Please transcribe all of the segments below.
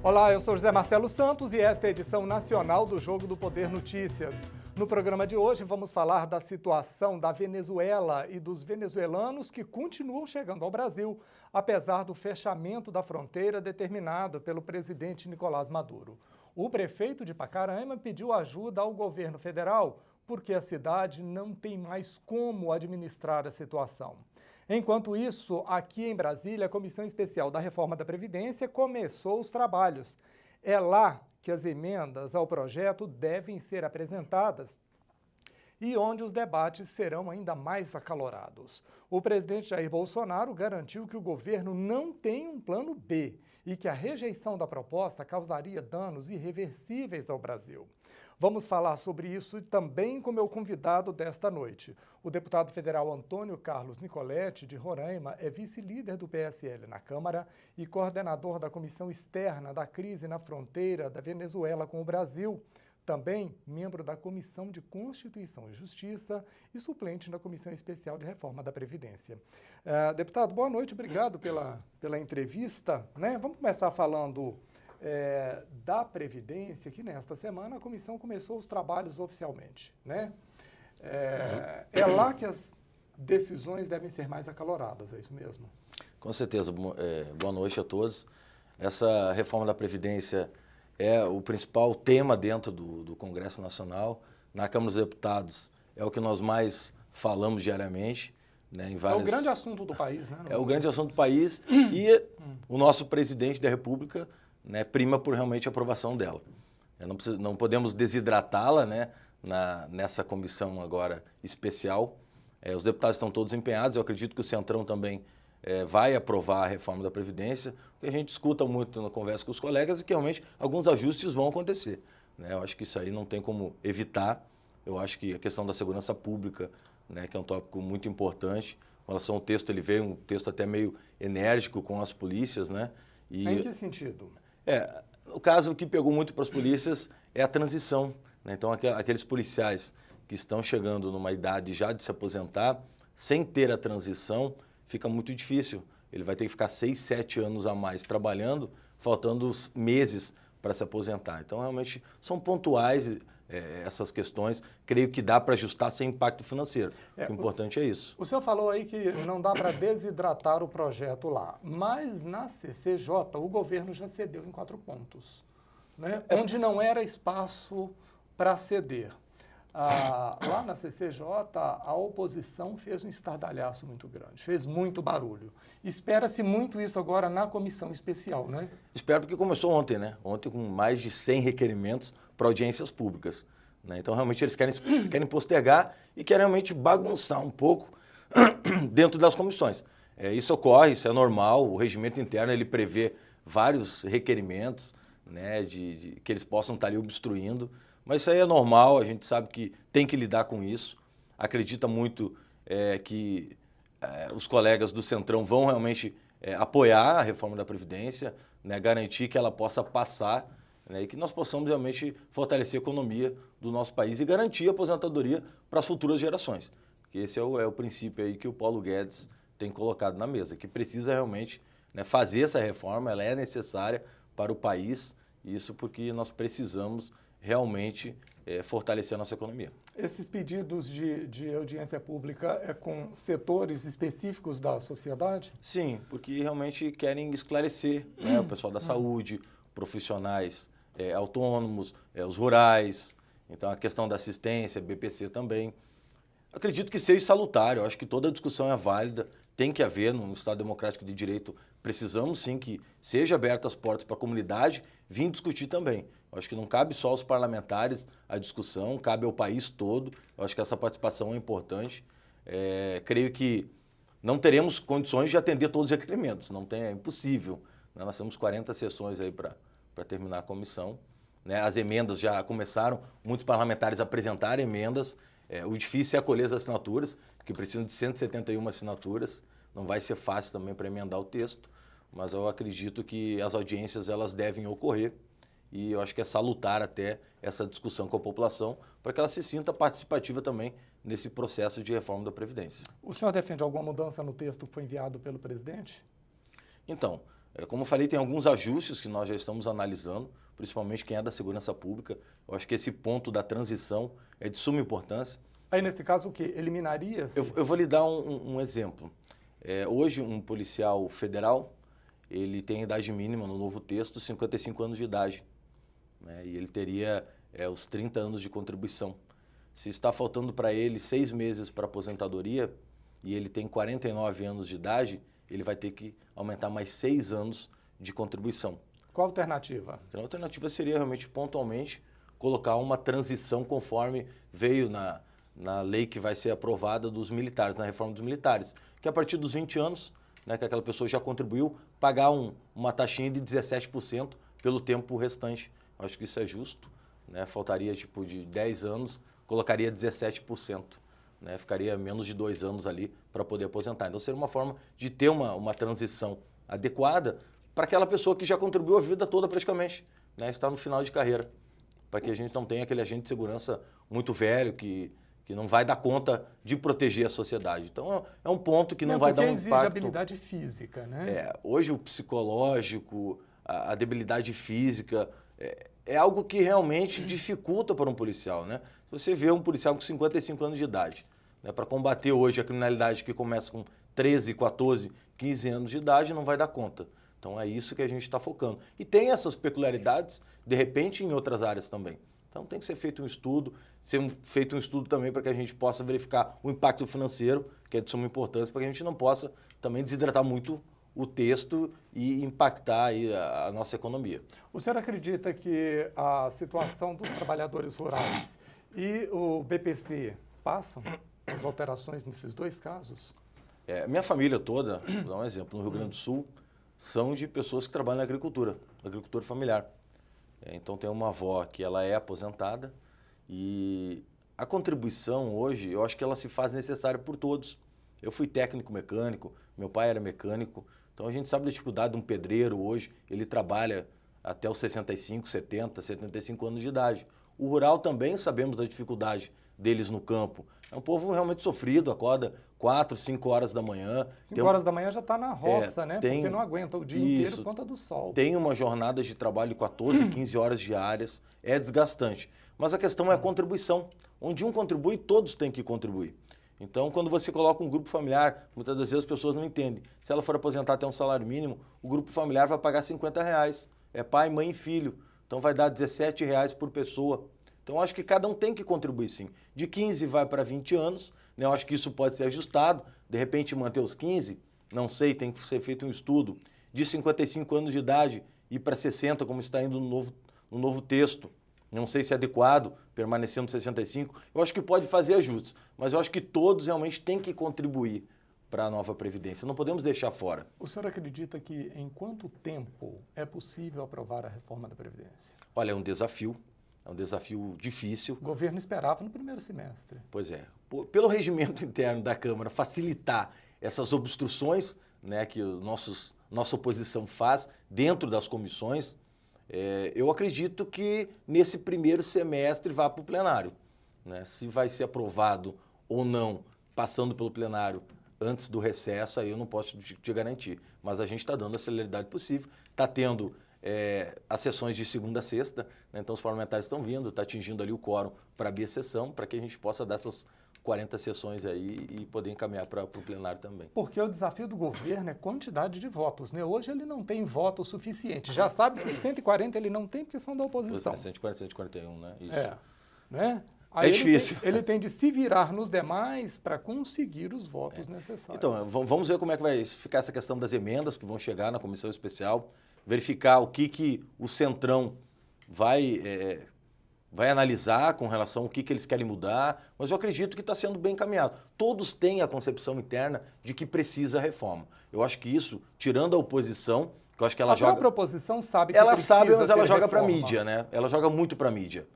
Olá, eu sou José Marcelo Santos e esta é a edição nacional do Jogo do Poder Notícias. No programa de hoje vamos falar da situação da Venezuela e dos venezuelanos que continuam chegando ao Brasil, apesar do fechamento da fronteira determinado pelo presidente Nicolás Maduro. O prefeito de Pacaraima pediu ajuda ao governo federal porque a cidade não tem mais como administrar a situação. Enquanto isso, aqui em Brasília, a Comissão Especial da Reforma da Previdência começou os trabalhos. É lá que as emendas ao projeto devem ser apresentadas e onde os debates serão ainda mais acalorados. O presidente Jair Bolsonaro garantiu que o governo não tem um plano B e que a rejeição da proposta causaria danos irreversíveis ao Brasil. Vamos falar sobre isso também com meu convidado desta noite. O deputado federal Antônio Carlos Nicoletti, de Roraima, é vice-líder do PSL na Câmara e coordenador da Comissão Externa da Crise na Fronteira da Venezuela com o Brasil. Também membro da Comissão de Constituição e Justiça e suplente na Comissão Especial de Reforma da Previdência. Deputado, boa noite, obrigado pela entrevista, né? Vamos começar falando da Previdência, que nesta semana a comissão começou os trabalhos oficialmente, né? É lá que as decisões devem ser mais acaloradas, é isso mesmo? Com certeza. Boa noite a todos. Essa reforma da Previdência é o principal tema dentro do Congresso Nacional. Na Câmara dos Deputados é o que nós mais falamos diariamente. Né, em várias... É o grande assunto do país, né? É o grande assunto do país e o nosso presidente da República, né, prima por realmente a aprovação dela. Não podemos desidratá-la, né, nessa comissão agora especial. Os deputados estão todos empenhados, eu acredito que o Centrão também vai aprovar a reforma da Previdência, porque a gente escuta muito na conversa com os colegas e que realmente alguns ajustes vão acontecer. Né? Eu acho que isso aí não tem como evitar. Eu acho que a questão da segurança pública, né, que é um tópico muito importante, com relação ao texto, ele veio um texto até meio enérgico com as polícias, né? Em que sentido? O caso que pegou muito para as polícias é a transição. Né? Então, aqueles policiais que estão chegando numa idade já de se aposentar, sem ter a transição, fica muito difícil. Ele vai ter que ficar 6, 7 anos a mais trabalhando, faltando meses para se aposentar. Então, realmente, são pontuais essas questões. Creio que dá para ajustar sem impacto financeiro. O importante é isso. O senhor falou aí que não dá para desidratar o projeto lá, mas na CCJ o governo já cedeu em 4 pontos, né? Onde não era espaço para ceder. Lá na CCJ, a oposição fez um estardalhaço muito grande, fez muito barulho. Espera-se muito isso agora na comissão especial, né? Espero, porque começou ontem, né? Ontem com mais de 100 requerimentos para audiências públicas. Né? Então, realmente, eles querem postergar e querem realmente bagunçar um pouco dentro das comissões. Isso ocorre, isso é normal, o regimento interno ele prevê vários requerimentos, né, que eles possam estar ali obstruindo. Mas isso aí é normal, a gente sabe que tem que lidar com isso. Acredita muito que os colegas do Centrão vão realmente apoiar a reforma da Previdência, né, garantir que ela possa passar, né, e que nós possamos realmente fortalecer a economia do nosso país e garantir a aposentadoria para as futuras gerações. Porque esse é o princípio aí que o Paulo Guedes tem colocado na mesa, que precisa realmente, né, fazer essa reforma, ela é necessária para o país, isso porque nós precisamos realmente fortalecer a nossa economia. Esses pedidos de audiência pública é com setores específicos da sociedade? Sim, porque realmente querem esclarecer, né, o pessoal da saúde, profissionais autônomos, os rurais, então a questão da assistência, BPC também. Acredito que seja salutar, eu acho que toda discussão é válida, tem que haver no Estado Democrático de Direito, precisamos sim que seja abertas as portas para a comunidade vir discutir também. Eu acho que não cabe só aos parlamentares a discussão, cabe ao país todo, eu acho que essa participação é importante. Creio que não teremos condições de atender todos os requerimentos, é impossível. Né? Nós temos 40 sessões aí para terminar a comissão. Né? As emendas já começaram, muitos parlamentares apresentaram emendas. O difícil é acolher as assinaturas, que precisam de 171 assinaturas. Não vai ser fácil também para emendar o texto, mas eu acredito que as audiências elas devem ocorrer e eu acho que é salutar até essa discussão com a população para que ela se sinta participativa também nesse processo de reforma da Previdência. O senhor defende alguma mudança no texto que foi enviado pelo presidente? Então, Como eu falei, tem alguns ajustes que nós já estamos analisando, principalmente quem é da segurança pública. Eu acho que esse ponto da transição é de suma importância. Aí, nesse caso, o quê? Eliminaria-se? Eu vou lhe dar um exemplo. Hoje, um policial federal, ele tem a idade mínima no novo texto, 55 anos de idade, né? E ele teria os 30 anos de contribuição. Se está faltando para ele 6 meses para aposentadoria e ele tem 49 anos de idade, ele vai ter que aumentar mais 6 anos de contribuição. Qual a alternativa? Então, a alternativa seria realmente, pontualmente, colocar uma transição conforme veio na lei que vai ser aprovada dos militares, na reforma dos militares, que a partir dos 20 anos, né, que aquela pessoa já contribuiu, pagar uma taxinha de 17% pelo tempo restante. Acho que isso é justo, né? Faltaria tipo de 10 anos, colocaria 17%, né? Ficaria menos de 2 anos ali para poder aposentar. Então seria uma forma de ter uma transição adequada para aquela pessoa que já contribuiu a vida toda praticamente, né? Está no final de carreira, para que a gente não tenha aquele agente de segurança muito velho que não vai dar conta de proteger a sociedade. Então, é um ponto que não vai dar um impacto. Porque exige habilidade física, né? Hoje o psicológico, a debilidade física, é algo que realmente dificulta para um policial, né? Você vê um policial com 55 anos de idade, né, para combater hoje a criminalidade que começa com 13, 14, 15 anos de idade, não vai dar conta. Então, é isso que a gente está focando. E tem essas peculiaridades, de repente, em outras áreas também. Então tem que ser feito um estudo, feito um estudo também para que a gente possa verificar o impacto financeiro, que é de suma importância, para que a gente não possa também desidratar muito o texto e impactar aí a nossa economia. O senhor acredita que a situação dos trabalhadores rurais e o BPC passam as alterações nesses dois casos? Minha família toda, vou dar um exemplo, no Rio Grande do Sul, são de pessoas que trabalham na agricultura familiar. Então tem uma avó que ela é aposentada e a contribuição hoje, eu acho que ela se faz necessária por todos. Eu fui técnico mecânico, meu pai era mecânico, então a gente sabe da dificuldade de um pedreiro hoje, ele trabalha até os 65, 70, 75 anos de idade. O rural também sabemos da dificuldade deles no campo. É um povo realmente sofrido, acorda 4, 5 horas da manhã. 5 horas da manhã já está na roça, né? Porque não aguenta o dia inteiro por conta do sol. Tem uma jornada de trabalho de 14, 15 horas diárias, é desgastante. Mas a questão é a contribuição. Onde um contribui, todos têm que contribuir. Então, quando você coloca um grupo familiar, muitas das vezes as pessoas não entendem. Se ela for aposentar até um salário mínimo, o grupo familiar vai pagar R$50. É pai, mãe e filho. Então, vai dar R$17 por pessoa. Então, eu acho que cada um tem que contribuir, sim. De 15 vai para 20 anos, né? Eu acho que isso pode ser ajustado, de repente manter os 15, não sei, tem que ser feito um estudo. De 55 anos de idade e para 60, como está indo no novo texto. Não sei se é adequado, permanecendo 65. Eu acho que pode fazer ajustes, mas eu acho que todos realmente têm que contribuir para a nova Previdência. Não podemos deixar fora. O senhor acredita que em quanto tempo é possível aprovar a reforma da Previdência? Olha, é um desafio difícil. O governo esperava no primeiro semestre. Pois é. Pelo regimento interno da Câmara facilitar essas obstruções, né, que nossa oposição faz dentro das comissões, eu acredito que nesse primeiro semestre vá para o plenário, né? Se vai ser aprovado ou não, passando pelo plenário antes do recesso, aí eu não posso te garantir. Mas a gente está dando a celeridade possível, está tendo as sessões de segunda a sexta, né? Então os parlamentares estão vindo, está atingindo ali o quórum para abrir a sessão, para que a gente possa dar essas 40 sessões aí e poder encaminhar para o plenário também. Porque o desafio do governo é quantidade de votos, né? Hoje ele não tem voto suficiente. Já sabe que 140 ele não tem porque são da oposição. 140, 141, né? Isso. Né? Aí difícil. Ele tem de se virar nos demais para conseguir os votos necessários. Então, vamos ver como é que vai ficar essa questão das emendas que vão chegar na comissão especial, verificar o que o Centrão vai analisar com relação ao que eles querem mudar, mas eu acredito que está sendo bem encaminhado. Todos têm a concepção interna de que precisa reforma. Eu acho que isso, tirando a oposição, que eu acho que ela joga... A própria oposição sabe que ela precisa sabe, mas ela joga para a mídia, né? Ela joga muito para a mídia.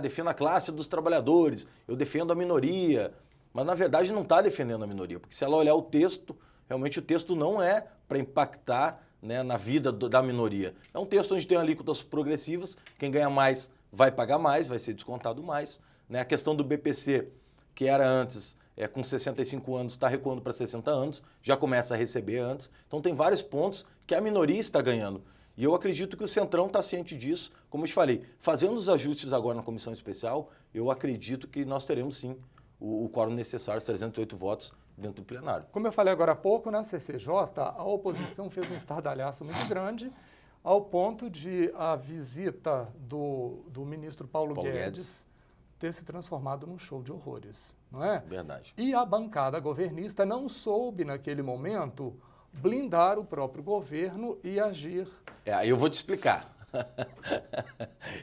Defendo a classe dos trabalhadores, eu defendo a minoria, mas na verdade não está defendendo a minoria, porque se ela olhar o texto, realmente o texto não é para impactar, né, na vida da minoria. É um texto onde tem alíquotas progressivas, quem ganha mais vai pagar mais, vai ser descontado mais, né? A questão do BPC, que era antes com 65 anos está recuando para 60 anos, já começa a receber antes. Então tem vários pontos que a minoria está ganhando. E eu acredito que o Centrão está ciente disso. Como eu te falei, fazendo os ajustes agora na comissão especial, eu acredito que nós teremos sim o quórum necessário, os 308 votos dentro do plenário. Como eu falei agora há pouco, na CCJ, a oposição fez um estardalhaço muito grande, ao ponto de a visita do ministro Paulo Guedes ter se transformado num show de horrores, não é? Verdade. E a bancada governista não soube, naquele momento, blindar o próprio governo e agir. Eu vou te explicar.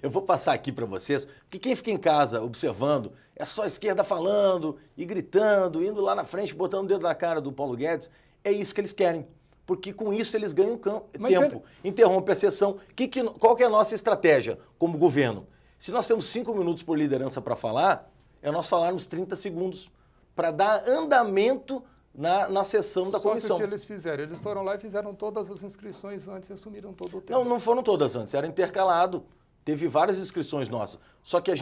Eu vou passar aqui para vocês, que quem fica em casa observando, é só a esquerda falando e gritando, indo lá na frente, botando o dedo na cara do Paulo Guedes, é isso que eles querem. Porque com isso eles ganham tempo, interrompe a sessão. Qual que é a nossa estratégia como governo? Se nós temos 5 minutos por liderança para falar, é nós falarmos 30 segundos para dar andamento na sessão da comissão. Só que o que eles fizeram? Eles foram lá e fizeram todas as inscrições antes e assumiram todo o tempo. Não, não foram todas antes, era intercalado. Teve várias inscrições nossas. Só que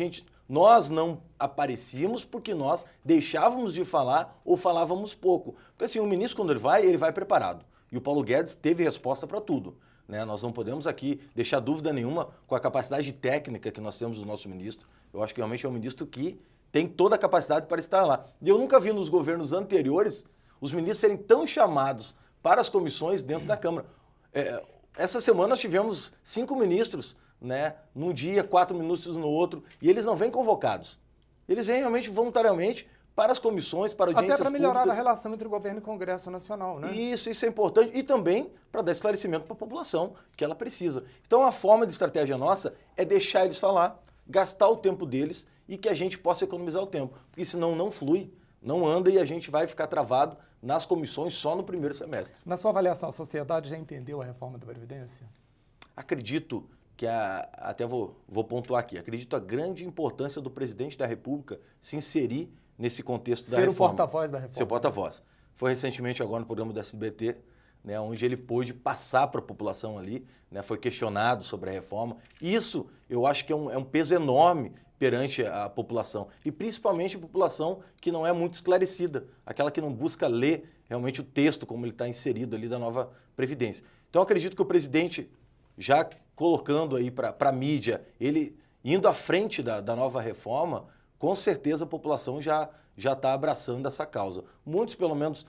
nós não aparecíamos porque nós deixávamos de falar ou falávamos pouco. Porque assim, o ministro, quando ele vai preparado. E o Paulo Guedes teve resposta para tudo. Né? Nós não podemos aqui deixar dúvida nenhuma com a capacidade técnica que nós temos do nosso ministro. Eu acho que realmente é um ministro que tem toda a capacidade para estar lá. E eu nunca vi nos governos anteriores os ministros serem tão chamados para as comissões dentro da Câmara. Essa semana nós tivemos 5 ministros, né, num dia, 4 ministros no outro, e eles não vêm convocados. Eles vêm realmente voluntariamente para as comissões, para audiências públicas. Até para melhorar a públicas. relação entre o governo e o Congresso Nacional, né? Isso é importante. E também para dar esclarecimento para a população que ela precisa. Então a forma de estratégia nossa é deixar eles falar, gastar o tempo deles e que a gente possa economizar o tempo. Porque senão não flui, não anda e a gente vai ficar travado nas comissões só no primeiro semestre. Na sua avaliação, a sociedade já entendeu a reforma da Previdência? Acredito que, até vou pontuar aqui, acredito a grande importância do presidente da República se inserir nesse contexto da reforma. Ser o porta-voz da reforma. Ser o porta-voz. Foi recentemente agora no programa do SBT, né, onde ele pôde passar para a população ali, né, foi questionado sobre a reforma. Isso eu acho que é um peso enorme perante a população, e principalmente a população que não é muito esclarecida, aquela que não busca ler realmente o texto como ele está inserido ali da nova Previdência. Então eu acredito que o presidente, já colocando aí para a mídia, ele indo à frente da nova reforma, com certeza a população já está abraçando essa causa. Muitos, pelo menos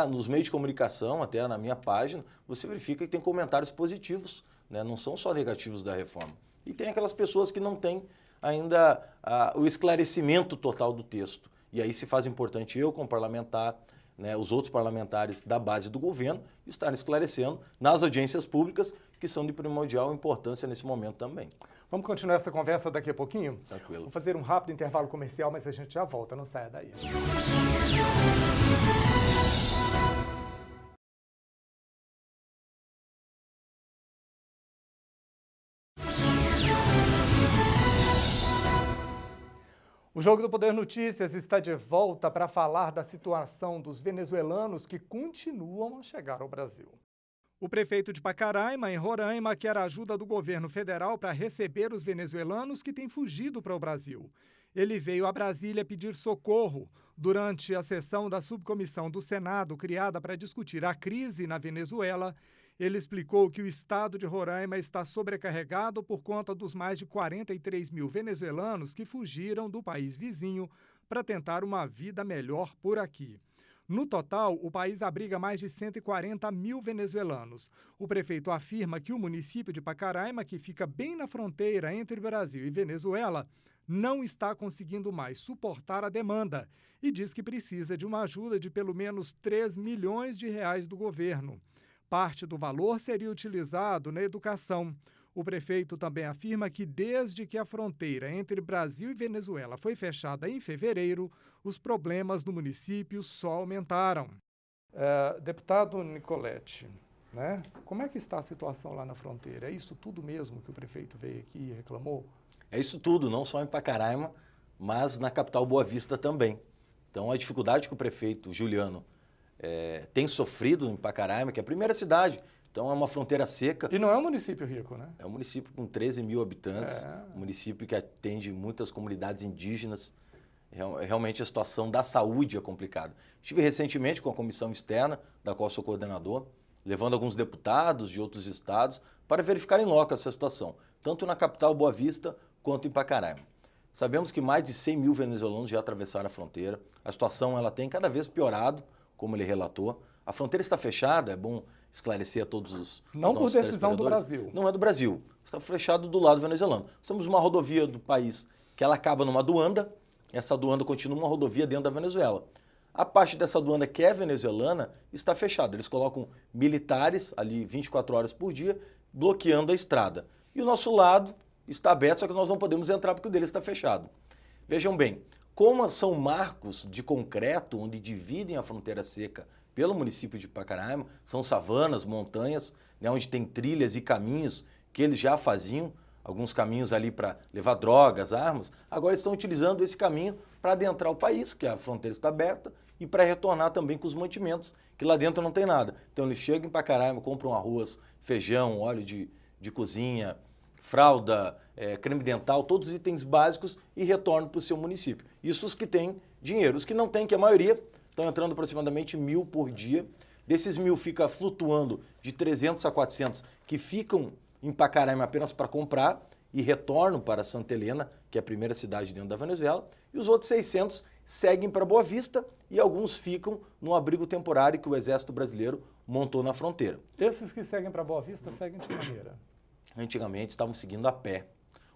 nos meios de comunicação, até na minha página, você verifica que tem comentários positivos, né? Não são só negativos da reforma. E tem aquelas pessoas que não têm ainda o esclarecimento total do texto. E aí se faz importante eu, como parlamentar, né, os outros parlamentares da base do governo, estarem esclarecendo nas audiências públicas, que são de primordial importância nesse momento também. Vamos continuar essa conversa daqui a pouquinho? Tranquilo. Vou fazer um rápido intervalo comercial, mas a gente já volta, não saia daí. O Jogo do Poder Notícias está de volta para falar da situação dos venezuelanos que continuam a chegar ao Brasil. O prefeito de Pacaraima, em Roraima, quer a ajuda do governo federal para receber os venezuelanos que têm fugido para o Brasil. Ele veio a Brasília pedir socorro durante a sessão da subcomissão do Senado criada para discutir a crise na Venezuela. Ele explicou que o estado de Roraima está sobrecarregado por conta dos mais de 43 mil venezuelanos que fugiram do país vizinho para tentar uma vida melhor por aqui. No total, o país abriga mais de 140 mil venezuelanos. O prefeito afirma que o município de Pacaraima, que fica bem na fronteira entre Brasil e Venezuela, não está conseguindo mais suportar a demanda e diz que precisa de uma ajuda de pelo menos 3 milhões de reais do governo. Parte do valor seria utilizado na educação. O prefeito também afirma que desde que a fronteira entre Brasil e Venezuela foi fechada em fevereiro, os problemas no município só aumentaram. Deputado Nicolete, né? Como é que está a situação lá na fronteira? É isso tudo mesmo que o prefeito veio aqui e reclamou? É isso tudo, não só em Pacaraima, mas na capital Boa Vista também. Então a dificuldade que o prefeito Juliano tem sofrido em Pacaraima, que é a primeira cidade, então é uma fronteira seca. E não é um município rico, né? É um município com 13 mil habitantes, um município que atende muitas comunidades indígenas. Realmente a situação da saúde é complicada. Estive recentemente com a comissão externa, da qual sou coordenador, levando alguns deputados de outros estados para verificar em loco essa situação, tanto na capital Boa Vista quanto em Pacaraima. Sabemos que mais de 100 mil venezuelanos já atravessaram a fronteira. A situação ela tem cada vez piorado, como ele relatou. A fronteira está fechada, é bom esclarecer a todos os Não por nossos decisão do telespectadores. Brasil. Não é do Brasil. Está fechado do lado venezuelano. Nós temos uma rodovia do país que ela acaba numa aduana. Essa aduana continua uma rodovia dentro da Venezuela. A parte dessa aduana que é venezuelana está fechada. Eles colocam militares ali 24 horas por dia, bloqueando a estrada. E o nosso lado está aberto, só que nós não podemos entrar porque o dele está fechado. Vejam bem, como são marcos de concreto onde dividem a fronteira seca pelo município de Pacaraima, são savanas, montanhas, né, onde tem trilhas e caminhos que eles já faziam, alguns caminhos ali para levar drogas, armas, agora estão utilizando esse caminho para adentrar o país, que a fronteira está aberta, e para retornar também com os mantimentos, que lá dentro não tem nada. Então eles chegam em Pacaraima, compram arroz, feijão, óleo de cozinha, fralda, creme dental, todos os itens básicos e retornam para o seu município. Isso os que têm dinheiro. Os que não têm, que a maioria, estão entrando aproximadamente 1.000 por dia. Desses 1.000 fica flutuando de 300 a 400 que ficam em Pacaraima apenas para comprar e retornam para Santa Helena, que é a primeira cidade dentro da Venezuela. E os outros 600 seguem para Boa Vista e alguns ficam no abrigo temporário que o Exército Brasileiro montou na fronteira. Esses que seguem para Boa Vista seguem de que maneira? Antigamente estavam seguindo a pé.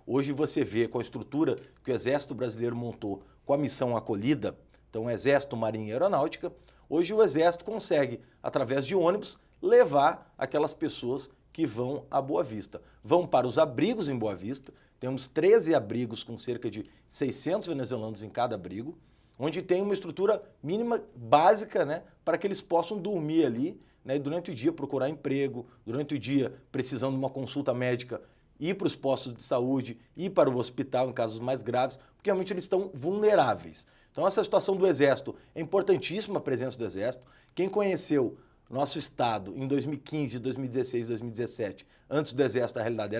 Hoje você vê com a estrutura que o Exército Brasileiro montou com a missão acolhida, então Exército, Marinha e Aeronáutica, hoje o Exército consegue, através de ônibus, levar aquelas pessoas que vão a Boa Vista. Vão para os abrigos em Boa Vista, temos 13 abrigos com cerca de 600 venezuelanos em cada abrigo, onde tem uma estrutura mínima básica, né, para que eles possam dormir ali, né, e durante o dia procurar emprego, durante o dia precisando de uma consulta médica, ir para os postos de saúde, ir para o hospital em casos mais graves, porque realmente eles estão vulneráveis. Então essa situação do Exército, é importantíssima a presença do Exército. Quem conheceu nosso estado em 2015, 2016, 2017, antes do Exército a realidade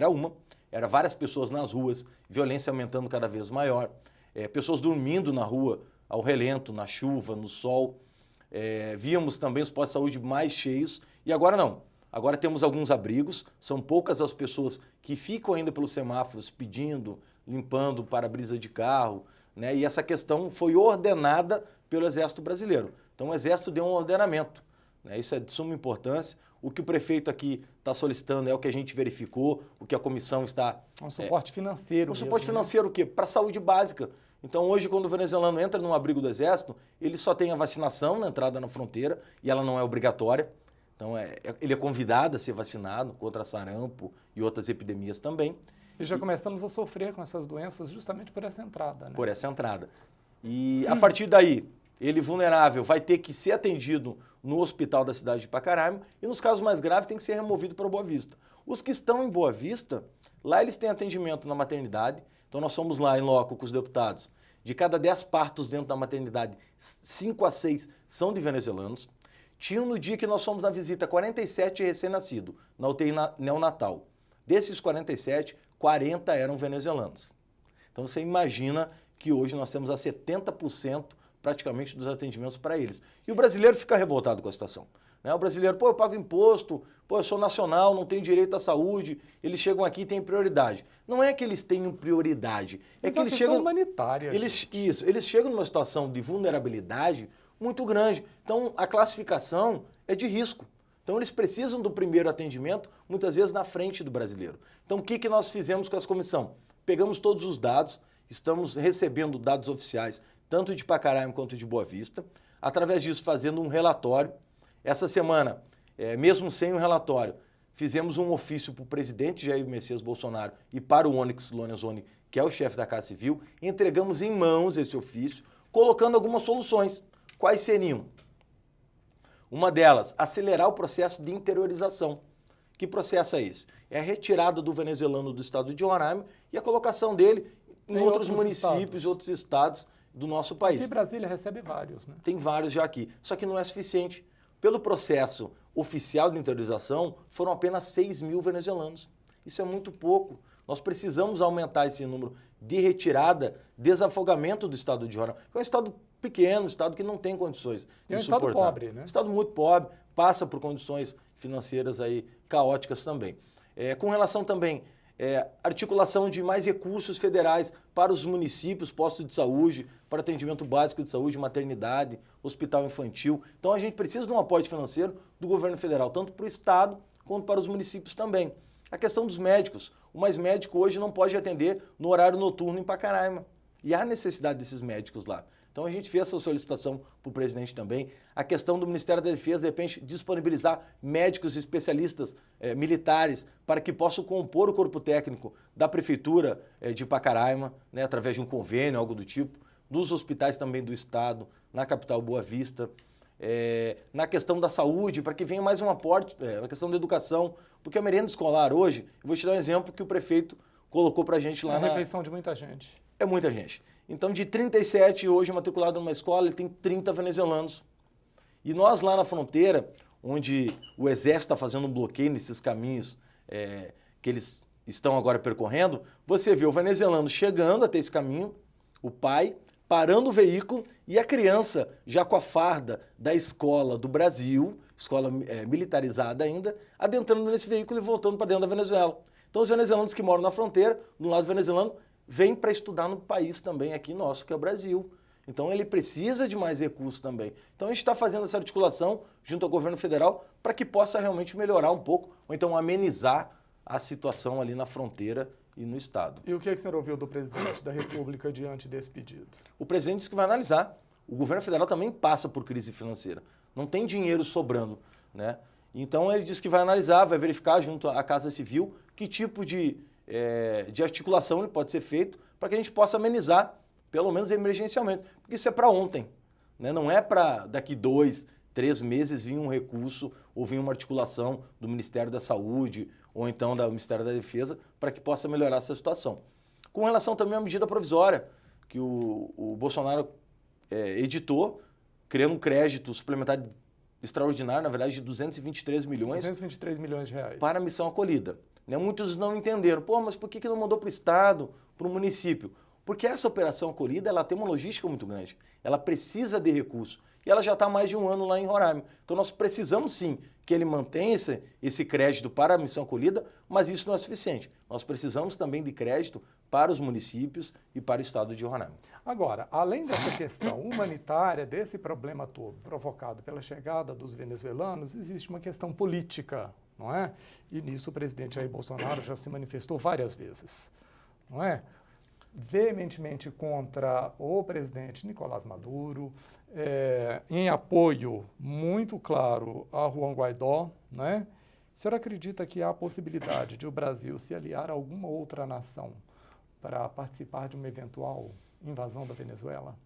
era várias pessoas nas ruas, violência aumentando cada vez maior, pessoas dormindo na rua, ao relento, na chuva, no sol. Víamos também os postos de saúde mais cheios e agora não. Agora temos alguns abrigos, são poucas as pessoas que ficam ainda pelos semáforos pedindo, limpando para-brisa de carro, né? E essa questão foi ordenada pelo Exército Brasileiro. Então o Exército deu um ordenamento, né? Isso é de suma importância. O que o prefeito aqui está solicitando é o que a gente verificou, o que a comissão está... Um suporte financeiro. Um suporte financeiro o quê? Para a saúde básica. Então hoje quando o venezuelano entra num abrigo do Exército, ele só tem a vacinação na entrada na fronteira e ela não é obrigatória. Então ele é convidado a ser vacinado contra sarampo e outras epidemias também. E já começamos a sofrer com essas doenças justamente por essa entrada, né? Por essa entrada. E a partir daí, ele vulnerável vai ter que ser atendido no hospital da cidade de Pacaraima e nos casos mais graves tem que ser removido para Boa Vista. Os que estão em Boa Vista, lá eles têm atendimento na maternidade, então nós fomos lá em loco com os deputados. De cada 10 partos dentro da maternidade, 5 a 6 são de venezuelanos. Tinham no dia que nós fomos na visita 47 recém-nascidos na UTI neonatal. Desses 47, 40 eram venezuelanos. Então você imagina que hoje nós temos a 70% praticamente dos atendimentos para eles. E o brasileiro fica revoltado com a situação. Né? O brasileiro, eu pago imposto, eu sou nacional, não tenho direito à saúde, eles chegam aqui e têm prioridade. Não é que eles tenham prioridade, é que eles chegam... humanitária. Eles chegam numa situação de vulnerabilidade muito grande. Então, a classificação é de risco. Então, eles precisam do primeiro atendimento, muitas vezes na frente do brasileiro. Então, o que nós fizemos com essa comissão? Pegamos todos os dados, estamos recebendo dados oficiais, tanto de Pacaraima quanto de Boa Vista, através disso fazendo um relatório. Essa semana, mesmo sem um relatório, fizemos um ofício para o presidente Jair Messias Bolsonaro e para o Onyx Lorenzoni, que é o chefe da Casa Civil, entregamos em mãos esse ofício, colocando algumas soluções. Quais seriam? Uma delas, acelerar o processo de interiorização. Que processo é esse? É a retirada do venezuelano do estado de Roraima e a colocação dele em outros municípios, outros estados do nosso país. E Brasília recebe vários, né? Tem vários já aqui, só que não é suficiente. Pelo processo oficial de interiorização, foram apenas 6 mil venezuelanos. Isso é muito pouco. Nós precisamos aumentar esse número de retirada, desafogamento do estado de Roraima. É um estado pequeno, um estado que não tem condições de suportar. É um estado pobre, né? Um estado muito pobre, passa por condições financeiras aí caóticas também. Com relação também articulação de mais recursos federais para os municípios, postos de saúde, para atendimento básico de saúde, maternidade, hospital infantil. Então a gente precisa de um aporte financeiro do governo federal, tanto para o estado quanto para os municípios também. A questão dos médicos. O Mais Médico hoje não pode atender no horário noturno em Pacaraima. E há necessidade desses médicos lá. Então a gente fez essa solicitação para o presidente também. A questão do Ministério da Defesa, de repente, disponibilizar médicos e especialistas militares para que possam compor o corpo técnico da Prefeitura de Pacaraima, né, através de um convênio, algo do tipo, nos hospitais também do Estado, na capital Boa Vista. Na questão da saúde, para que venha mais um aporte, na questão da educação, porque a merenda escolar hoje, eu vou te dar um exemplo que o prefeito colocou para a gente lá na... É a refeição de muita gente. É muita gente. Então, de 37 hoje matriculado numa escola, ele tem 30 venezuelanos. E nós lá na fronteira, onde o Exército está fazendo um bloqueio nesses caminhos que eles estão agora percorrendo, você vê o venezuelano chegando até esse caminho, o pai parando o veículo e a criança já com a farda da escola do Brasil, escola militarizada ainda, adentrando nesse veículo e voltando para dentro da Venezuela. Então os venezuelanos que moram na fronteira, do lado venezuelano, vêm para estudar no país também aqui nosso, que é o Brasil. Então ele precisa de mais recursos também. Então a gente está fazendo essa articulação junto ao governo federal para que possa realmente melhorar um pouco, ou então amenizar a situação ali na fronteira e no Estado. E o que é que o senhor ouviu do presidente da República diante desse pedido? O presidente disse que vai analisar. O governo federal também passa por crise financeira. Não tem dinheiro sobrando, né? Então ele disse que vai analisar, vai verificar junto à Casa Civil que tipo de articulação ele pode ser feito para que a gente possa amenizar, pelo menos emergencialmente. Porque isso é para ontem, né? Não é para daqui 2, 3 meses vir um recurso ou vir uma articulação do Ministério da Saúde ou então do Ministério da Defesa para que possa melhorar essa situação. Com relação também à medida provisória que o Bolsonaro editou, criando um crédito suplementar extraordinário, na verdade, de 223 milhões. 223 milhões de reais. Para a missão acolhida. Né? Muitos não entenderam. Pô, mas por que não mandou para o Estado, para o município? Porque essa operação acolhida, ela tem uma logística muito grande. Ela precisa de recurso. E ela já está há mais de um ano lá em Roraima. Então nós precisamos sim que ele mantenha esse crédito para a missão acolhida, mas isso não é suficiente. Nós precisamos também de crédito para os municípios e para o Estado de Roraima. Agora, além dessa questão humanitária, desse problema todo provocado pela chegada dos venezuelanos, existe uma questão política, não é? E nisso o presidente Jair Bolsonaro já se manifestou várias vezes, não é? Veementemente contra o presidente Nicolás Maduro, em apoio muito claro a Juan Guaidó, né? O senhor acredita que há a possibilidade de o Brasil se aliar a alguma outra nação para participar de uma eventual invasão da Venezuela?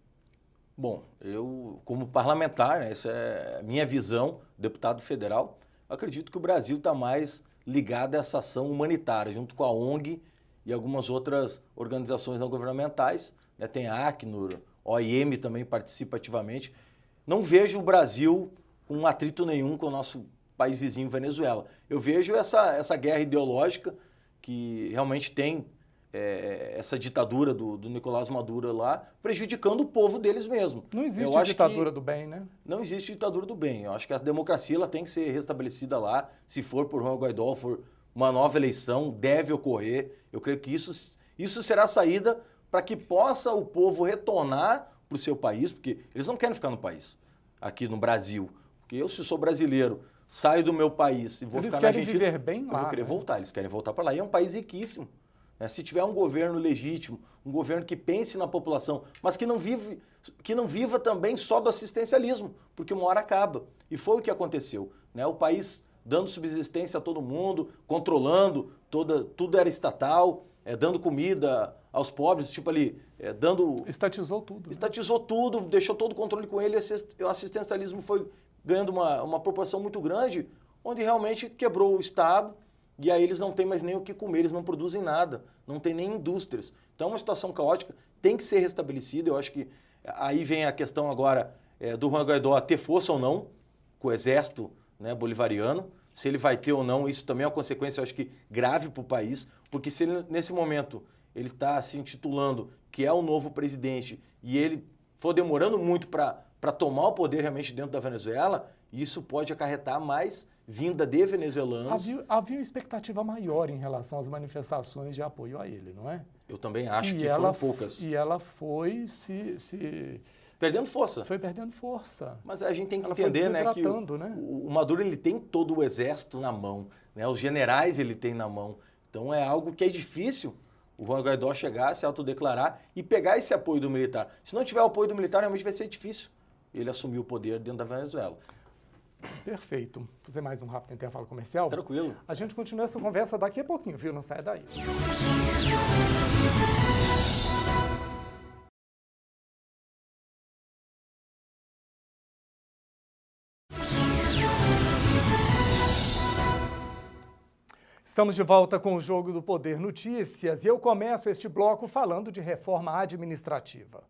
Bom, eu, como parlamentar, né, essa é a minha visão, deputado federal, acredito que o Brasil está mais ligado a essa ação humanitária, junto com a ONG e algumas outras organizações não governamentais, né, tem a Acnur, OIM também participa ativamente. Não vejo o Brasil com atrito nenhum com o nosso país vizinho, Venezuela. Eu vejo essa guerra ideológica que realmente tem essa ditadura do Nicolás Maduro lá, prejudicando o povo deles mesmo. Não existe ditadura do bem, né? Não existe ditadura do bem. Eu acho que a democracia ela tem que ser restabelecida lá. Se for por Juan Guaidó, for uma nova eleição, deve ocorrer. Eu creio que isso será a saída para que possa o povo retornar para o seu país, porque eles não querem ficar no país, aqui no Brasil. Porque eu, se sou brasileiro, saio do meu país e vou ficar na Argentina... Eles querem viver bem lá, eu vou querer voltar, eles querem voltar para lá. E é um país riquíssimo. Se tiver um governo legítimo, um governo que pense na população, mas que não viva também só do assistencialismo, porque uma hora acaba. E foi o que aconteceu, né? O país dando subsistência a todo mundo, controlando, tudo era estatal, dando comida aos pobres, tipo ali, dando... Estatizou tudo. Estatizou tudo, deixou todo o controle com ele, o assistencialismo foi ganhando uma proporção muito grande, onde realmente quebrou o Estado, e aí eles não têm mais nem o que comer, eles não produzem nada, não tem nem indústrias. Então é uma situação caótica, tem que ser restabelecida. Eu acho que aí vem a questão agora do Juan Guaidó ter força ou não com o exército, né, bolivariano. se ele vai ter ou não, isso também é uma consequência, eu acho que grave para o país, porque se ele, nesse momento, ele está se intitulando que é o novo presidente e ele for demorando muito para tomar o poder realmente dentro da Venezuela, isso pode acarretar mais vinda de venezuelanos. Havia uma expectativa maior em relação às manifestações de apoio a ele, não é? Eu também acho que foram poucas. E ela foi perdendo força. Foi perdendo força. Mas a gente tem que entender, né, que né? o Maduro ele tem todo o exército na mão, né? Os generais ele tem na mão. Então é algo que é difícil o Juan Guaidó chegar, se autodeclarar e pegar esse apoio do militar. Se não tiver o apoio do militar, realmente vai ser difícil ele assumir o poder dentro da Venezuela. Perfeito. Vou fazer mais um rápido intervalo comercial. Tranquilo. A gente continua essa conversa daqui a pouquinho, viu? Não sai daí. Estamos de volta com o Jogo do Poder Notícias e eu começo este bloco falando de reforma administrativa.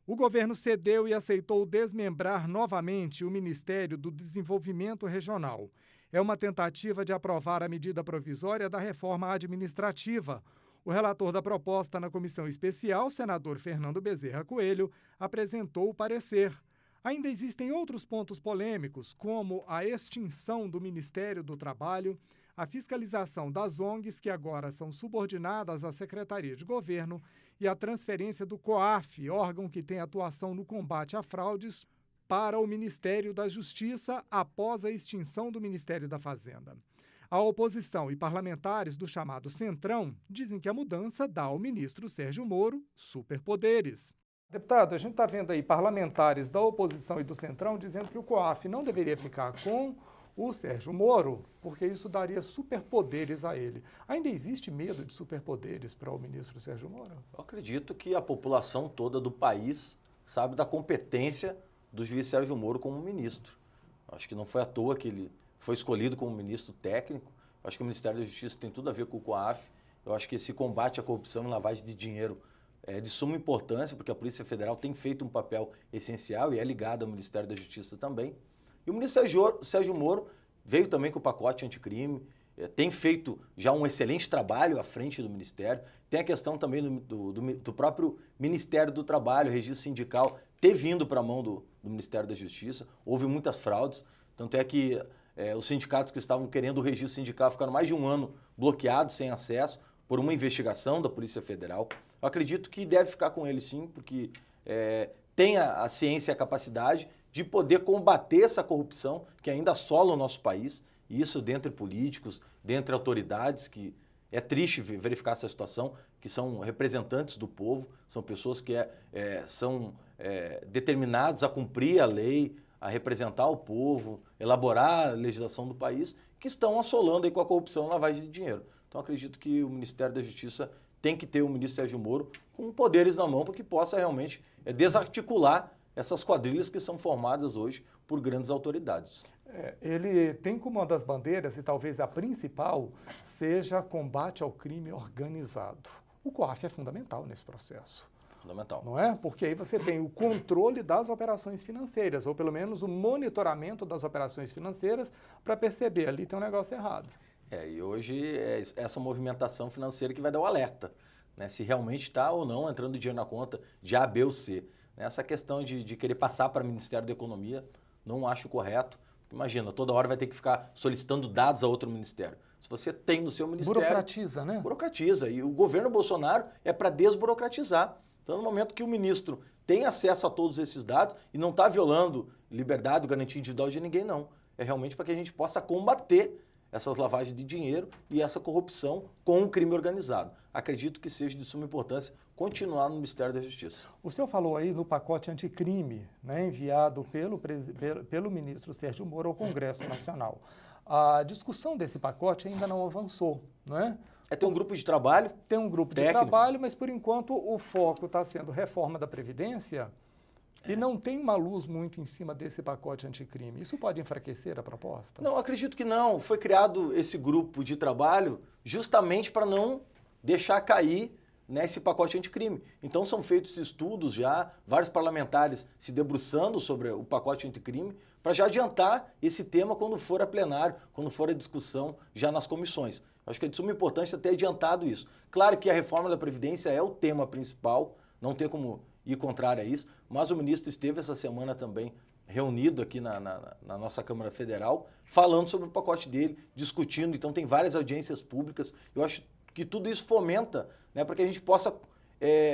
O governo cedeu e aceitou desmembrar novamente o Ministério do Desenvolvimento Regional. É uma tentativa de aprovar a medida provisória da reforma administrativa. O relator da proposta na comissão especial, senador Fernando Bezerra Coelho, apresentou o parecer. Ainda existem outros pontos polêmicos, como a extinção do Ministério do Trabalho, a fiscalização das ONGs, que agora são subordinadas à Secretaria de Governo, e a transferência do COAF, órgão que tem atuação no combate a fraudes, para o Ministério da Justiça após a extinção do Ministério da Fazenda. A oposição e parlamentares do chamado Centrão dizem que a mudança dá ao ministro Sérgio Moro superpoderes. Deputado, a gente está vendo aí parlamentares da oposição e do Centrão dizendo que o COAF não deveria ficar com o Sérgio Moro, porque isso daria superpoderes a ele. Ainda existe medo de superpoderes para o ministro Sérgio Moro? Eu acredito que a população toda do país sabe da competência do juiz Sérgio Moro como ministro. Acho que não foi à toa que ele foi escolhido como ministro técnico. Acho que o Ministério da Justiça tem tudo a ver com o COAF. Eu acho que esse combate à corrupção e lavagem de dinheiro é de suma importância, porque a Polícia Federal tem feito um papel essencial e é ligada ao Ministério da Justiça também. E o ministro Sérgio Moro veio também com o pacote anticrime, tem feito já um excelente trabalho à frente do Ministério. Tem a questão também do próprio Ministério do Trabalho, registro sindical, ter vindo para a mão do Ministério da Justiça. Houve muitas fraudes, tanto é que os sindicatos que estavam querendo o registro sindical ficaram mais de um ano bloqueados, sem acesso, por uma investigação da Polícia Federal. Eu acredito que deve ficar com ele sim, porque tem a ciência e a capacidade de poder combater essa corrupção que ainda assola o nosso país, isso dentre políticos, dentre autoridades, que é triste verificar essa situação, que são representantes do povo, são pessoas que são determinados a cumprir a lei, a representar o povo, elaborar a legislação do país, que estão assolando aí com a corrupção e lavagem de dinheiro. Então acredito que o Ministério da Justiça tem que ter o ministro Sérgio Moro com poderes na mão para que possa realmente desarticular essas quadrilhas que são formadas hoje por grandes autoridades. Ele tem como uma das bandeiras, e talvez a principal, seja combate ao crime organizado. O COAF é fundamental nesse processo. Fundamental. Não é? Porque aí você tem o controle das operações financeiras, ou pelo menos o monitoramento das operações financeiras, para perceber ali tem um negócio errado. E hoje é essa movimentação financeira que vai dar o alerta, né? Se realmente está ou não entrando dinheiro na conta de A, B ou C. Essa questão de querer passar para o Ministério da Economia, não acho correto. Imagina, toda hora vai ter que ficar solicitando dados a outro ministério. Se você tem no seu ministério... Burocratiza, né? Burocratiza. E o governo Bolsonaro é para desburocratizar. Então, no momento que o ministro tem acesso a todos esses dados e não está violando liberdade, garantia individual de ninguém, não. É realmente para que a gente possa combater essas lavagens de dinheiro e essa corrupção com o crime organizado. Acredito que seja de suma importância continuar no Ministério da Justiça. O senhor falou aí no pacote anticrime, né, enviado pelo ministro Sérgio Moro ao Congresso Nacional. A discussão desse pacote ainda não avançou, não é? Tem um grupo de trabalho. Tem um grupo técnico de trabalho, mas por enquanto o foco está sendo reforma da Previdência e não tem uma luz muito em cima desse pacote anticrime. Isso pode enfraquecer a proposta? Não, acredito que não. Foi criado esse grupo de trabalho justamente para não deixar cair nesse pacote anticrime. Então são feitos estudos já, vários parlamentares se debruçando sobre o pacote anticrime, para já adiantar esse tema quando for a plenário, quando for a discussão já nas comissões. Acho que é de suma importância ter adiantado isso. Claro que a reforma da Previdência é o tema principal, não tem como ir contrário a isso, mas o ministro esteve essa semana também reunido aqui na nossa Câmara Federal, falando sobre o pacote dele, discutindo, então tem várias audiências públicas. Eu acho que tudo isso fomenta, né, para que a gente possa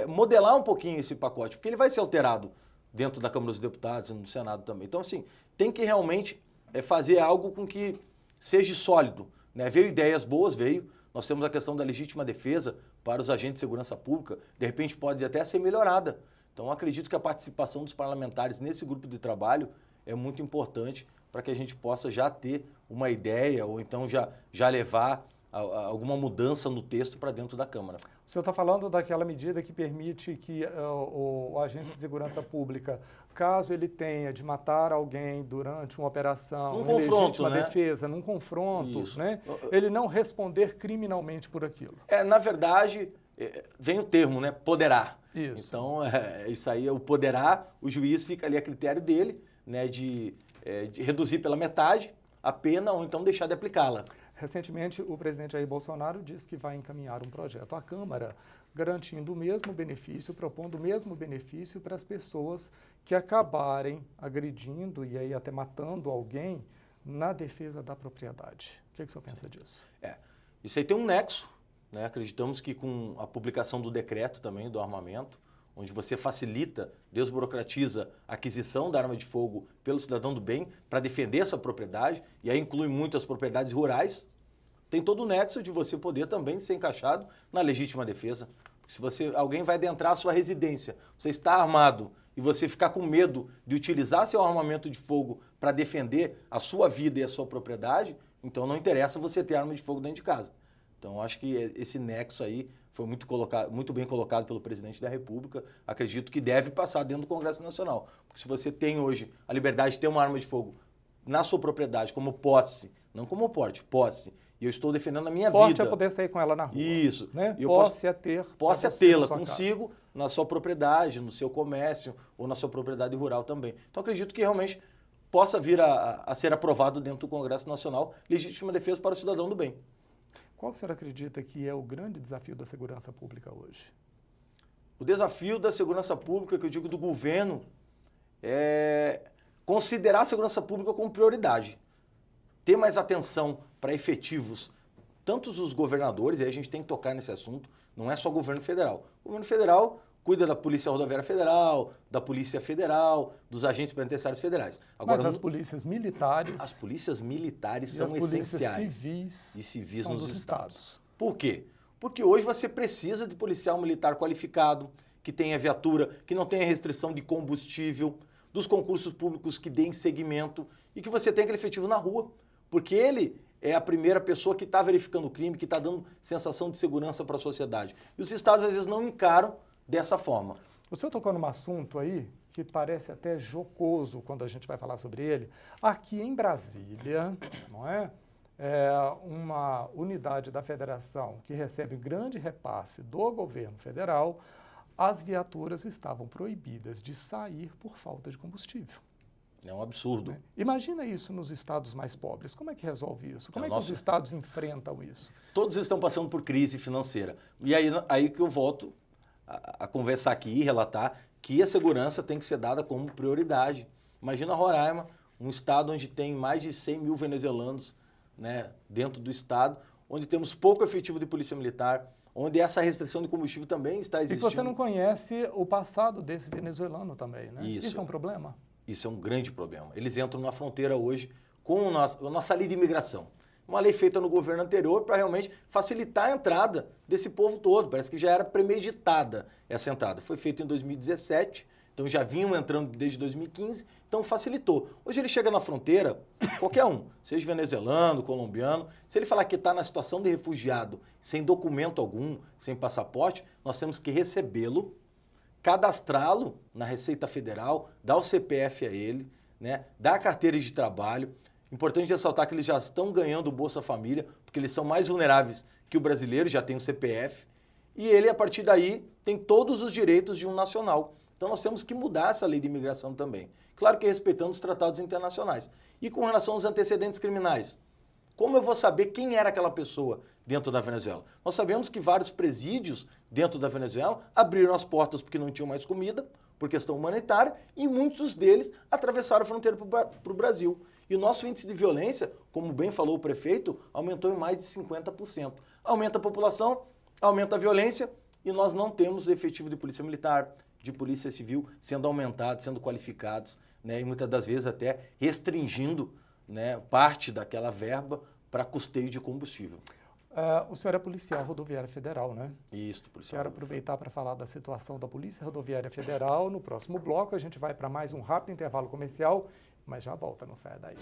modelar um pouquinho esse pacote, porque ele vai ser alterado dentro da Câmara dos Deputados e no Senado também. Então, assim, tem que realmente fazer algo com que seja sólido, né? Veio ideias boas, nós temos a questão da legítima defesa para os agentes de segurança pública, de repente pode até ser melhorada. Então, acredito que a participação dos parlamentares nesse grupo de trabalho é muito importante para que a gente possa já ter uma ideia ou então já levar alguma mudança no texto para dentro da Câmara. O senhor está falando daquela medida que permite que o agente de segurança pública, caso ele tenha de matar alguém durante uma operação, num confronto, legítima né? defesa, num confronto, Isso. Né? Ele não responder criminalmente por aquilo. Na verdade, vem o termo, né? Poderá. Isso. Então, isso aí, o poderá, o juiz fica ali a critério dele, né? De reduzir pela metade a pena ou então deixar de aplicá-la. Recentemente, o presidente Jair Bolsonaro disse que vai encaminhar um projeto à Câmara garantindo o mesmo benefício, propondo o mesmo benefício para as pessoas que acabarem agredindo e aí até matando alguém na defesa da propriedade. O que o senhor pensa disso? Isso aí tem um nexo, né? Acreditamos que com a publicação do decreto também do armamento, onde você facilita, desburocratiza a aquisição da arma de fogo pelo cidadão do bem para defender essa propriedade, e aí inclui muitas propriedades rurais, tem todo o nexo de você poder também ser encaixado na legítima defesa. Se alguém vai adentrar a sua residência, você está armado e você ficar com medo de utilizar seu armamento de fogo para defender a sua vida e a sua propriedade, então não interessa você ter arma de fogo dentro de casa. Então, acho que esse nexo aí foi muito bem colocado pelo presidente da República. Acredito que deve passar dentro do Congresso Nacional. Porque se você tem hoje a liberdade de ter uma arma de fogo na sua propriedade como posse, não como porte, posse, e eu estou defendendo a minha vida. Porte é poder sair com ela na rua. Isso. Né? Posse é ter. Posse é tê-la consigo na sua propriedade, no seu comércio ou na sua propriedade rural também. Então, acredito que realmente possa vir a ser aprovado dentro do Congresso Nacional legítima defesa para o cidadão do bem. Qual que o senhor acredita que é o grande desafio da segurança pública hoje? O desafio da segurança pública, que eu digo do governo, é considerar a segurança pública como prioridade. Ter mais atenção para efetivos, tanto os governadores, e aí a gente tem que tocar nesse assunto, não é só o governo federal. O governo federal cuida da Polícia Rodoviária Federal, da Polícia Federal, dos agentes penitenciários federais. Agora, mas as polícias militares... As polícias militares são essenciais. Civis e civis são nos dos estados. Por quê? Porque hoje você precisa de policial militar qualificado, que tenha viatura, que não tenha restrição de combustível, dos concursos públicos que deem segmento e que você tenha aquele efetivo na rua. Porque ele é a primeira pessoa que está verificando o crime, que está dando sensação de segurança para a sociedade. E os estados, às vezes, não encaram dessa forma. O senhor tocou num assunto aí que parece até jocoso quando a gente vai falar sobre ele. Aqui em Brasília, não é? Uma unidade da federação que recebe grande repasse do governo federal, as viaturas estavam proibidas de sair por falta de combustível. É um absurdo. Imagina isso nos estados mais pobres. Como é que resolve isso? Como é que os estados enfrentam isso? Todos estão passando por crise financeira. E aí que eu volto a conversar aqui e relatar que a segurança tem que ser dada como prioridade. Imagina Roraima, um estado onde tem mais de 100 mil venezuelanos, né, dentro do estado, onde temos pouco efetivo de polícia militar, onde essa restrição de combustível também está existindo. E você não conhece o passado desse venezuelano também, né? Isso é um problema? Isso é um grande problema. Eles entram na fronteira hoje com a nossa lei de imigração. Uma lei feita no governo anterior para realmente facilitar a entrada desse povo todo. Parece que já era premeditada essa entrada. Foi feita em 2017, então já vinham entrando desde 2015, então facilitou. Hoje ele chega na fronteira, qualquer um, seja venezuelano, colombiano, se ele falar que está na situação de refugiado, sem documento algum, sem passaporte, nós temos que recebê-lo, cadastrá-lo na Receita Federal, dar o CPF a ele, né, dar a carteira de trabalho. Importante ressaltar que eles já estão ganhando o Bolsa Família, porque eles são mais vulneráveis que o brasileiro, já tem o CPF, e ele, a partir daí, tem todos os direitos de um nacional. Então nós temos que mudar essa lei de imigração também. Claro que respeitando os tratados internacionais. E com relação aos antecedentes criminais, como eu vou saber quem era aquela pessoa dentro da Venezuela? Nós sabemos que vários presídios dentro da Venezuela abriram as portas porque não tinham mais comida, por questão humanitária, e muitos deles atravessaram a fronteira para o Brasil. E o nosso índice de violência, como bem falou o prefeito, aumentou em mais de 50%. Aumenta a população, aumenta a violência, e nós não temos efetivo de polícia militar, de polícia civil sendo aumentados, sendo qualificados, né, e muitas das vezes até restringindo, né, parte daquela verba para custeio de combustível. O senhor é policial rodoviária federal, né? Isso, policial. Quero aproveitar para falar da situação da Polícia Rodoviária Federal. No próximo bloco, a gente vai para mais um rápido intervalo comercial, mas já volta, não saia daí.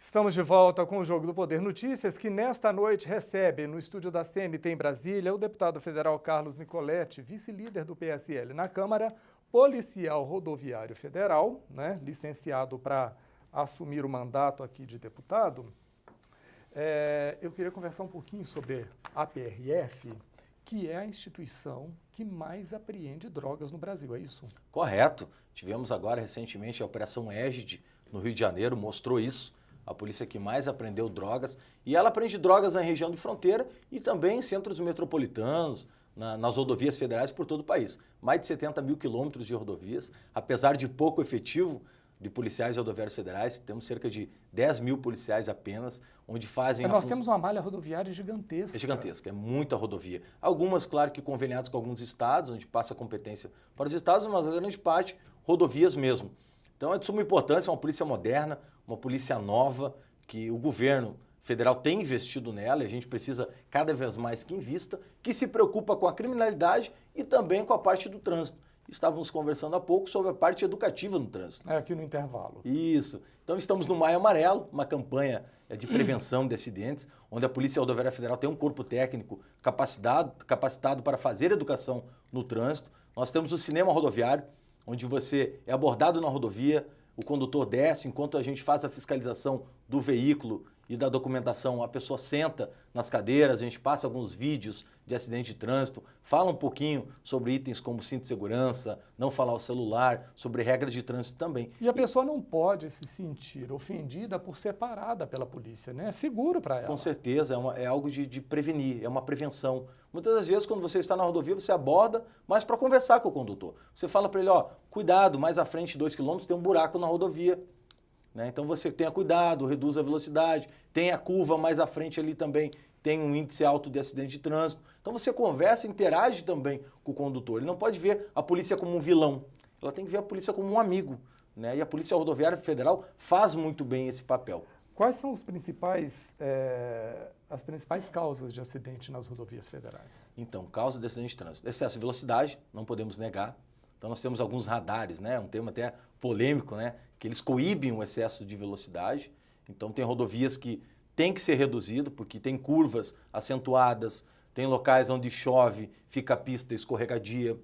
Estamos de volta com o Jogo do Poder Notícias, que nesta noite recebe no estúdio da CNT em Brasília o deputado federal Carlos Nicoletti, vice-líder do PSL na Câmara, policial rodoviário federal, né, licenciado para assumir o mandato aqui de deputado. Eu queria conversar um pouquinho sobre a PRF, que é a instituição que mais apreende drogas no Brasil, é isso? Correto. Tivemos agora recentemente a Operação Égide no Rio de Janeiro, mostrou isso. A polícia que mais apreendeu drogas, e ela apreende drogas na região de fronteira e também em centros metropolitanos, nas rodovias federais por todo o país. Mais de 70 mil quilômetros de rodovias, apesar de pouco efetivo de policiais rodoviários federais, temos cerca de 10 mil policiais apenas, onde fazem... Nós temos uma malha rodoviária gigantesca. É gigantesca, é muita rodovia. Algumas, claro, que conveniadas com alguns estados, onde passa a competência para os estados, mas a grande parte, rodovias mesmo. Então é de suma importância, uma polícia moderna, uma polícia nova, que o governo federal tem investido nela, e a gente precisa cada vez mais que invista, que se preocupa com a criminalidade e também com a parte do trânsito. Estávamos conversando há pouco sobre a parte educativa no trânsito. É aqui no intervalo. Isso. Então estamos no Maio Amarelo, uma campanha de prevenção de acidentes, onde a Polícia Rodoviária Federal tem um corpo técnico capacitado para fazer educação no trânsito. Nós temos o cinema rodoviário, onde você é abordado na rodovia, o condutor desce, enquanto a gente faz a fiscalização do veículo e da documentação, a pessoa senta nas cadeiras, a gente passa alguns vídeos de acidente de trânsito, fala um pouquinho sobre itens como cinto de segurança, não falar o celular, sobre regras de trânsito também. E a pessoa não pode se sentir ofendida por ser parada pela polícia, né? É seguro para ela. Com certeza, é algo de prevenir, é uma prevenção. Muitas das vezes, quando você está na rodovia, você aborda, mas para conversar com o condutor. Você fala para ele, ó, cuidado, mais à frente, 2 km, tem um buraco na rodovia. Né? Então você tenha cuidado, reduza a velocidade, tem a curva mais à frente ali também, tem um índice alto de acidente de trânsito. Então você conversa, interage também com o condutor. Ele não pode ver a polícia como um vilão, ela tem que ver a polícia como um amigo. Né? E a Polícia Rodoviária Federal faz muito bem esse papel. Quais são as principais causas de acidente nas rodovias federais? Então, causa de acidente de trânsito. Excesso de velocidade, não podemos negar. Então nós temos alguns radares, né? Um termo até polêmico, né? Que eles coíbem o excesso de velocidade. Então tem rodovias que tem que ser reduzido, porque tem curvas acentuadas, tem locais onde chove, fica a pista escorregadia.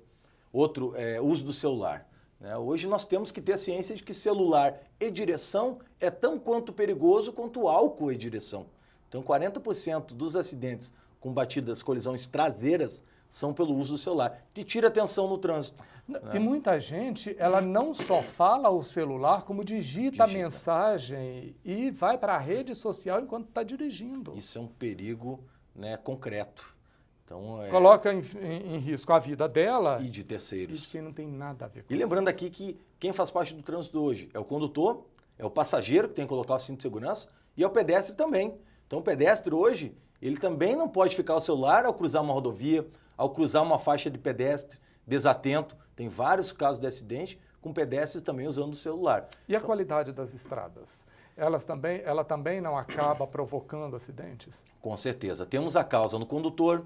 Outro é o uso do celular. Né? Hoje nós temos que ter a ciência de que celular e direção é tão quanto perigoso quanto álcool e direção. Então 40% dos acidentes com batidas, colisões traseiras, são pelo uso do celular, que tira atenção no trânsito. E muita gente, ela não só fala o celular, como digita a mensagem e vai para a rede social enquanto está dirigindo. Isso é um perigo, né, concreto. Então, coloca em risco a vida dela e de terceiros. E de quem não tem nada a ver com isso. E lembrando aqui que quem faz parte do trânsito hoje é o condutor, é o passageiro que tem que colocar o cinto de segurança e é o pedestre também. Então o pedestre hoje, ele também não pode ficar o celular ao cruzar uma rodovia, ao cruzar uma faixa de pedestre, desatento. Tem vários casos de acidente com pedestres também usando o celular. E a qualidade das estradas? Ela também não acaba provocando acidentes? Com certeza. Temos a causa no condutor,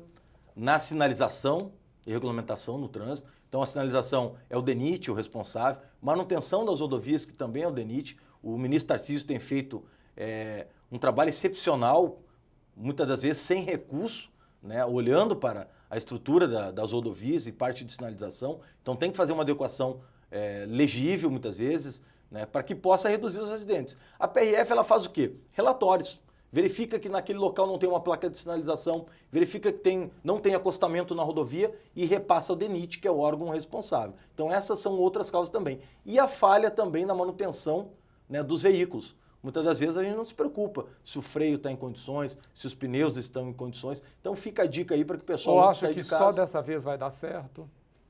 na sinalização e regulamentação no trânsito. Então a sinalização é o DENIT, o responsável. Manutenção das rodovias, que também é o DENIT. O ministro Tarcísio tem feito um trabalho excepcional, muitas das vezes sem recurso, né, olhando para a estrutura das rodovias e parte de sinalização. Então tem que fazer uma adequação legível, muitas vezes, né, para que possa reduzir os acidentes. A PRF ela faz o quê? Relatórios. Verifica que naquele local não tem uma placa de sinalização, verifica que não tem acostamento na rodovia e repassa ao DENIT, que é o órgão responsável. Então essas são outras causas também. E a falha também na manutenção, né, dos veículos. Muitas das vezes a gente não se preocupa se o freio está em condições, se os pneus estão em condições. Então fica a dica aí para que o pessoal não saia de casa. Ou acha que só dessa vez vai dar certo?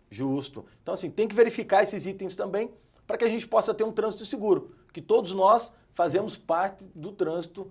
Justo. Então assim, tem que verificar esses itens também para que a gente possa ter um trânsito seguro. Que todos nós fazemos parte do trânsito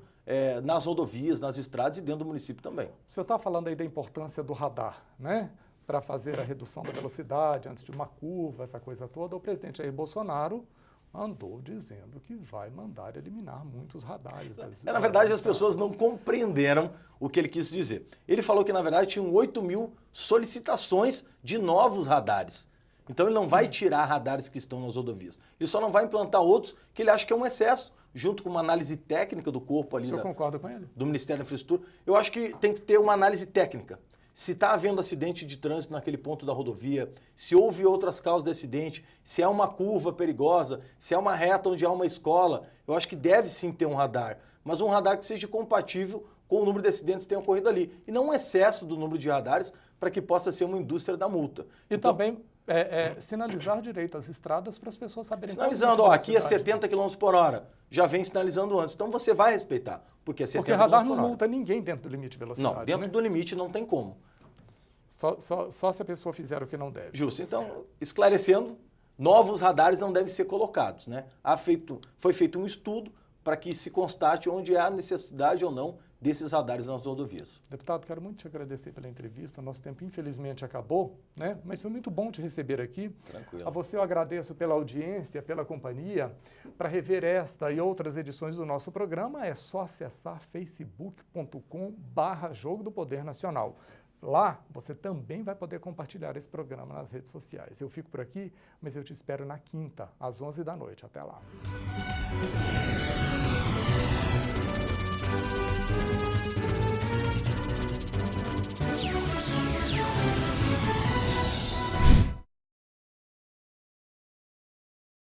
nas rodovias, nas estradas e dentro do município também. O senhor está falando aí da importância do radar, né? Para fazer a redução da velocidade antes de uma curva, essa coisa toda. O presidente Jair Bolsonaro andou dizendo que vai mandar eliminar muitos radares. Na verdade, as pessoas não compreenderam o que ele quis dizer. Ele falou que, na verdade, tinham 8.000 solicitações de novos radares. Então, ele não vai tirar radares que estão nas rodovias. Ele só não vai implantar outros que ele acha que é um excesso, junto com uma análise técnica do corpo ali. O senhor concorda com ele? Do Ministério da Infraestrutura. Eu acho que tem que ter uma análise técnica. Se está havendo acidente de trânsito naquele ponto da rodovia, se houve outras causas de acidente, se é uma curva perigosa, se é uma reta onde há uma escola, eu acho que deve sim ter um radar. Mas um radar que seja compatível com o número de acidentes que tenham ocorrido ali. E não um excesso do número de radares para que possa ser uma indústria da multa. E então, também sinalizar direito as estradas para as pessoas saberem... Sinalizando, aqui é 70 km por hora. Já vem sinalizando antes. Então você vai respeitar, porque é 70 km por hora. Porque radar não multa ninguém dentro do limite de velocidade. Não, dentro do limite não tem como. Só se a pessoa fizer o que não deve. Justo. Então, esclarecendo, novos radares não devem ser colocados, né? Foi feito um estudo para que se constate onde há necessidade ou não desses radares nas rodovias. Deputado, quero muito te agradecer pela entrevista. Nosso tempo, infelizmente, acabou, né? Mas foi muito bom te receber aqui. Tranquilo. A você eu agradeço pela audiência, pela companhia. Para rever esta e outras edições do nosso programa, é só acessar facebook.com/Jogo do Poder Nacional. Lá, você também vai poder compartilhar esse programa nas redes sociais. Eu fico por aqui, mas eu te espero na quinta, às 11 da noite. Até lá.